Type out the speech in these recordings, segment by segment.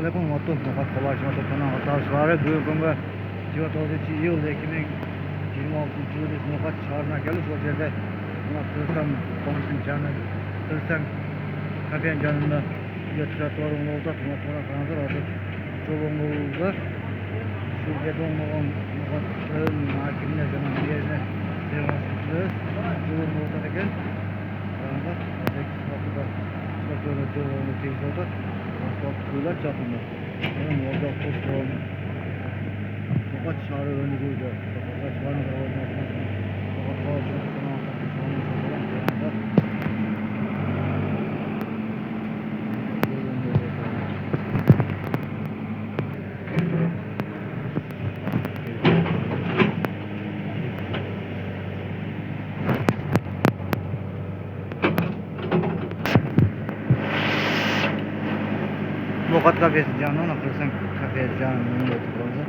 Assalamualaikum warahmatullahi wabarakatuh. Bugünkü 29 yıl 2026 yılı Nokat çağrına gelip o yerde buna kırsam komşunun canı kırsam kafen canında götüratlarım oldu. Buna kanıdır artık çoğunluğunda şu gedonluğun Nokat'ın hakimine zaman yerine devansızlığı çoğunluğunda da gel. Kanıdır. Sonra çoğunluğu teyze oldu. Asfaltlılar çapında. Yani orada koskoğun Nokat çağrı önü buydu. Nokat çağrı da olmasın. Nokat çağrı sana anlatmış olmasın falan. Nokat kafesi canına kırsan kafesi canının götürüyordu.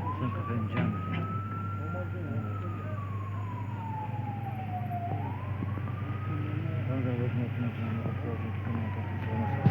Kırsan kafenin canı. Orada bakmak lazım.